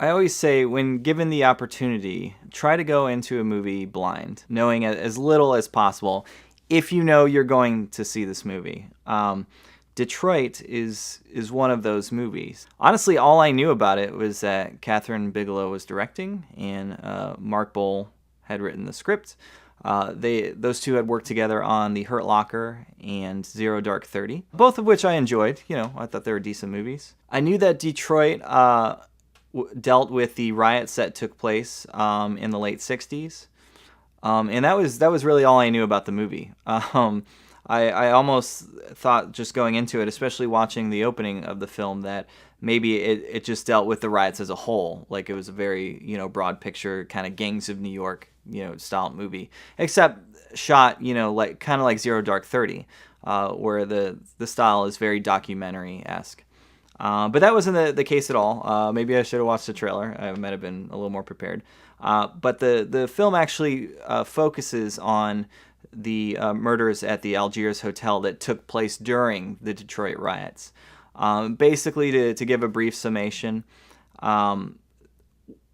I always say, when given the opportunity, try to go into a movie blind, knowing as little as possible, if you know you're going to see this movie. Detroit is one of those movies. Honestly, all I knew about it was that Kathryn Bigelow was directing and Mark Bowl had written the script. Those two had worked together on The Hurt Locker and Zero Dark 30, both of which I enjoyed. I thought they were decent movies. I knew that Detroit dealt with the riots that took place in the late 60s. And that was really all I knew about the movie. I almost thought, just going into it, especially watching the opening of the film, that maybe it just dealt with the riots as a whole. Like, it was a very, broad picture, kind of Gangs of New York, style movie. Except shot, like kind of like Zero Dark 30, where the style is very documentary-esque. But that wasn't the case at all. Maybe I should have watched the trailer. I might have been a little more prepared. But the film actually focuses on the murders at the Algiers Hotel that took place during the Detroit riots. Basically, to give a brief summation,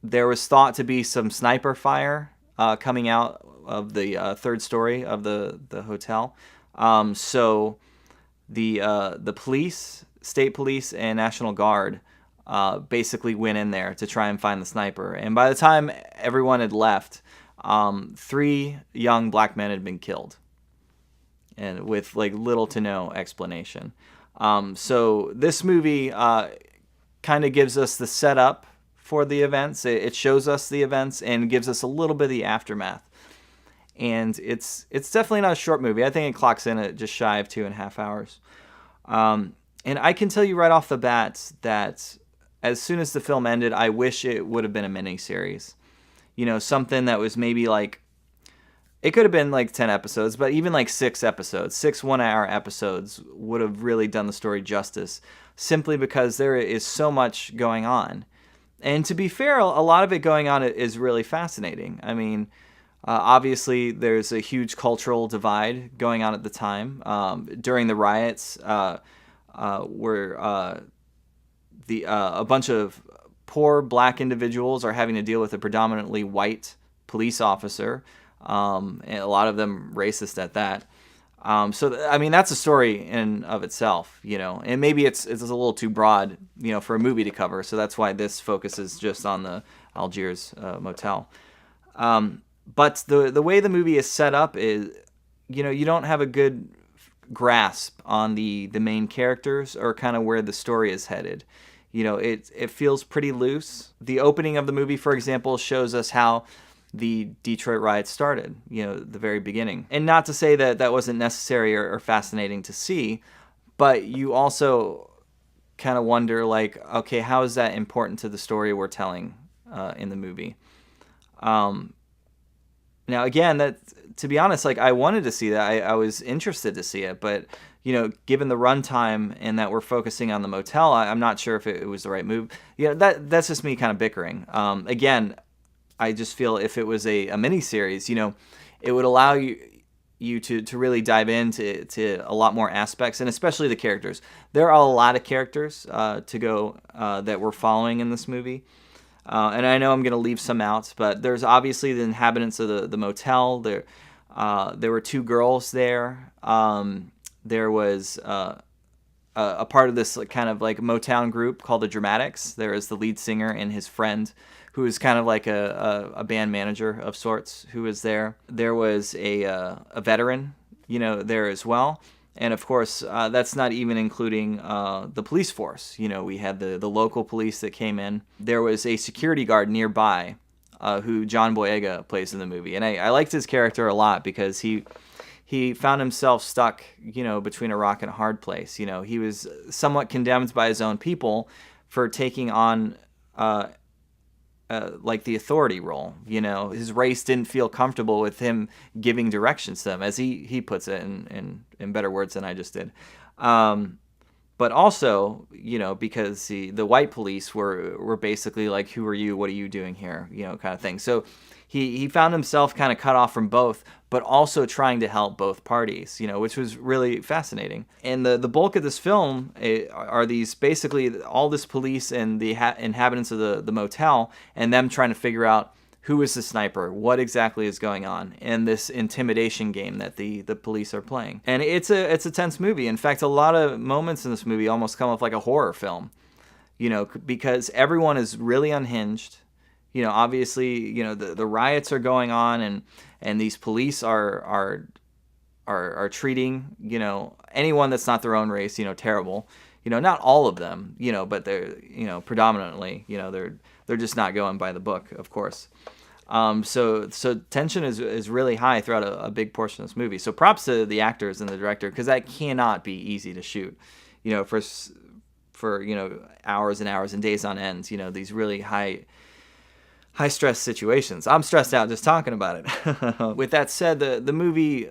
there was thought to be some sniper fire coming out of the third story of the hotel. So the police, state police, and National Guard basically went in there to try and find the sniper. And by the time everyone had left, 3 young black men had been killed, and with like little to no explanation. So this movie kind of gives us the setup for the events. It shows us the events and gives us a little bit of the aftermath. And it's definitely not a short movie. I think it clocks in at just shy of 2.5 hours. And I can tell you right off the bat that as soon as the film ended, I wish it would have been a miniseries. Something that was maybe like, it could have been like 10 episodes, but even like 6 episodes, 6 1-hour episodes would have really done the story justice, simply because there is so much going on. And to be fair, a lot of it going on is really fascinating. I mean, obviously there's a huge cultural divide going on at the time. During the riots, where a bunch of poor black individuals are having to deal with a predominantly white police officer, and a lot of them racist at that. I mean, that's a story in of itself, and maybe it's a little too broad, for a movie to cover. So that's why this focuses just on the Algiers motel. But the way the movie is set up is, you don't have a good grasp on the main characters or kind of where the story is headed. It feels pretty loose. The opening of the movie, for example, shows us how the Detroit riots started, the very beginning. And not to say that that wasn't necessary or fascinating to see, but you also kind of wonder, like, okay, how is that important to the story we're telling in the movie? Now, again, that, to be honest, like, I wanted to see that. I was interested to see it, but given the runtime and that we're focusing on the motel, I'm not sure if it was the right move. That's just me kind of bickering. Again, I just feel if it was a miniseries, it would allow you to really dive into a lot more aspects, and especially the characters. There are a lot of characters to go that we're following in this movie. And I know I'm going to leave some out, but there's obviously the inhabitants of the motel. There were 2 girls there. There was a part of this kind of like Motown group called the Dramatics. There is the lead singer and his friend, who is kind of like a band manager of sorts, who was there. There was a veteran, there as well. And of course, that's not even including the police force. We had the local police that came in. There was a security guard nearby who John Boyega plays in the movie. And I liked his character a lot because he found himself stuck, between a rock and a hard place. He was somewhat condemned by his own people for taking on like the authority role. His race didn't feel comfortable with him giving directions to them, as he puts it in better words than I just did. but also, because the white police were basically like, who are you? What are you doing here? Kind of thing. So he found himself kind of cut off from both, but also trying to help both parties, which was really fascinating. And the bulk of this film are these basically all this police and the inhabitants of the motel, and them trying to figure out who is the sniper, what exactly is going on, and this intimidation game that the police are playing. And it's a tense movie. In fact, a lot of moments in this movie almost come off like a horror film, because everyone is really unhinged. Obviously, the riots are going on, and these police are treating, anyone that's not their own race, terrible. Not all of them, but they're, predominantly, they're just not going by the book, of course. So tension is really high throughout a big portion of this movie. So props to the actors and the director, because that cannot be easy to shoot, for hours and hours and days on end. These really high stress situations. I'm stressed out just talking about it. With that said, the movie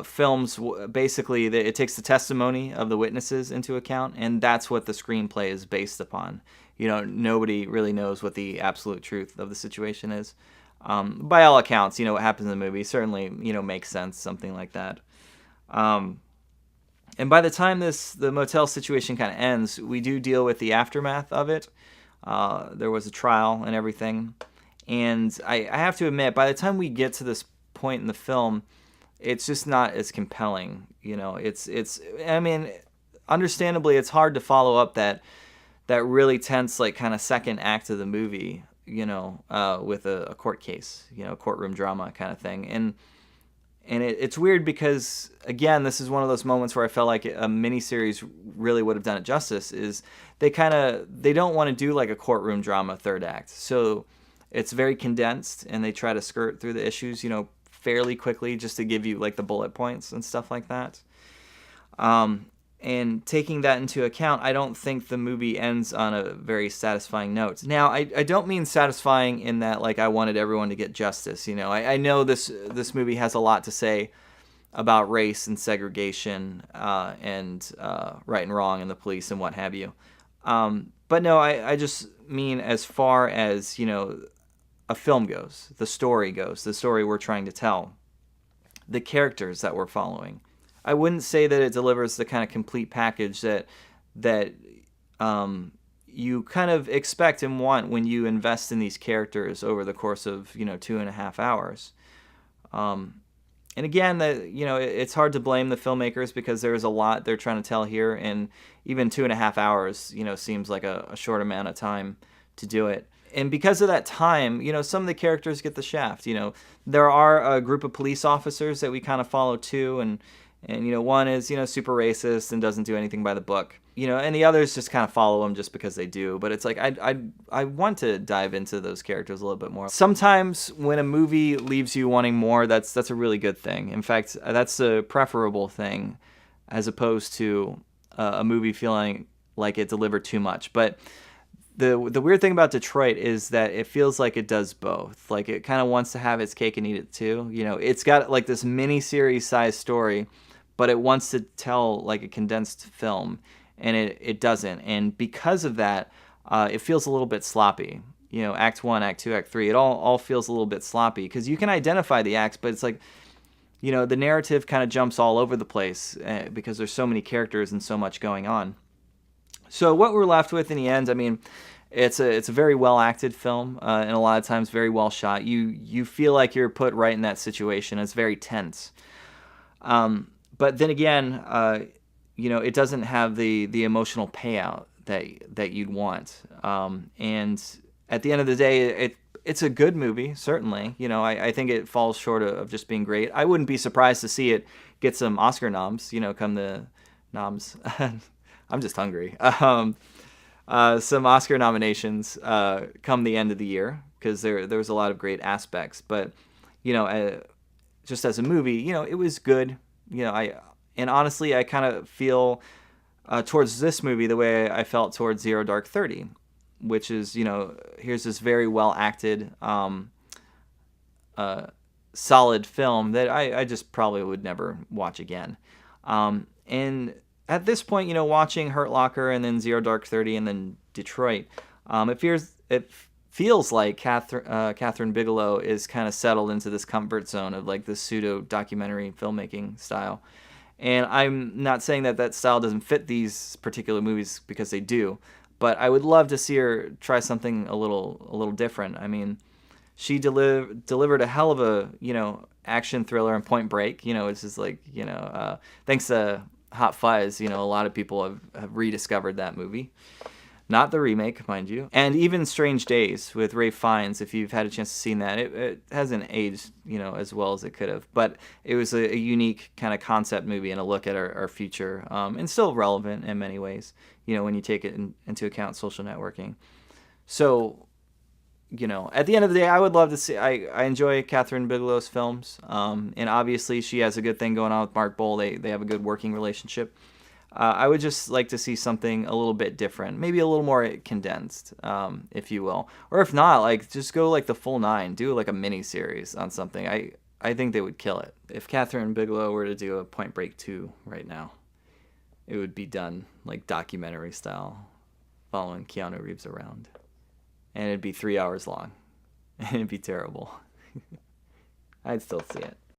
films basically it takes the testimony of the witnesses into account, and that's what the screenplay is based upon. Nobody really knows what the absolute truth of the situation is. By all accounts, what happens in the movie certainly, makes sense, something like that. And by the time the motel situation kind of ends, we do deal with the aftermath of it. There was a trial and everything. And I have to admit, by the time we get to this point in the film, it's just not as compelling. I mean, understandably, it's hard to follow up that really tense, like, kind of second act of the movie, with a court case, courtroom drama kind of thing. And it's weird because, again, this is one of those moments where I felt like a miniseries really would have done it justice, is they don't want to do like a courtroom drama third act. So it's very condensed, and they try to skirt through the issues, fairly quickly, just to give you like the bullet points and stuff like that. And taking that into account, I don't think the movie ends on a very satisfying note. Now, I don't mean satisfying in that, like, I wanted everyone to get justice. I know this movie has a lot to say about race and segregation and right and wrong and the police and what have you. But no, I just mean as far as, a film goes, the story goes, the story we're trying to tell, the characters that we're following. I wouldn't say that it delivers the kind of complete package that you kind of expect and want when you invest in these characters over the course of 2.5 hours. And again, it's hard to blame the filmmakers, because there's a lot they're trying to tell here, and even 2.5 hours seems like a short amount of time to do it. And because of that time, some of the characters get the shaft. There are a group of police officers that we kind of follow too, and one is super racist and doesn't do anything by the book, and the others just kind of follow them just because they do. But it's like I want to dive into those characters a little bit more. Sometimes when a movie leaves you wanting more, that's a really good thing. In fact, that's a preferable thing, as opposed to a movie feeling like it delivered too much. But the weird thing about Detroit is that it feels like it does both. Like, it kind of wants to have its cake and eat it too. It's got like this mini series size story, but it wants to tell like a condensed film, and it doesn't. And because of that, it feels a little bit sloppy. Act 1, Act 2, Act 3, it all feels a little bit sloppy, because you can identify the acts, but it's like, the narrative kind of jumps all over the place because there's so many characters and so much going on. So what we're left with in the end, I mean, it's a very well acted film, and a lot of times very well shot. You feel like you're put right in that situation. It's very tense. But then again, it doesn't have the emotional payout that you'd want. And at the end of the day, it's a good movie, certainly. I think it falls short of just being great. I wouldn't be surprised to see it get some Oscar noms, come the noms. I'm just hungry. Some Oscar nominations come the end of the year, because there's a lot of great aspects. But, just as a movie, it was good. And honestly, I kind of feel towards this movie the way I felt towards Zero Dark 30, which is, here's this very well acted, solid film that I just probably would never watch again. And at this point, watching Hurt Locker and then Zero Dark 30 and then Detroit, it feels like Kathryn Bigelow is kind of settled into this comfort zone of like this pseudo documentary filmmaking style. And I'm not saying that that style doesn't fit these particular movies, because they do, but I would love to see her try something a little different. I mean, she delivered a hell of a action thriller in Point Break. It's just like thanks to Hot Fuzz, a lot of people have rediscovered that movie. Not the remake, mind you. And even Strange Days with Ralph Fiennes, if you've had a chance to see that, it hasn't aged, as well as it could have. But it was a unique kind of concept movie and a look at our future, and still relevant in many ways, when you take it into account social networking. So, at the end of the day, I would love to see. I enjoy Kathryn Bigelow's films, and obviously she has a good thing going on with Mark Bowl. They have a good working relationship. I would just like to see something a little bit different, maybe a little more condensed, if you will. Or if not, like just go like the full 9, do like a mini series on something. I think they would kill it. If Kathryn Bigelow were to do a Point Break 2 right now, it would be done like documentary style, following Keanu Reeves around. And it'd be 3 hours long. And it'd be terrible. I'd still see it.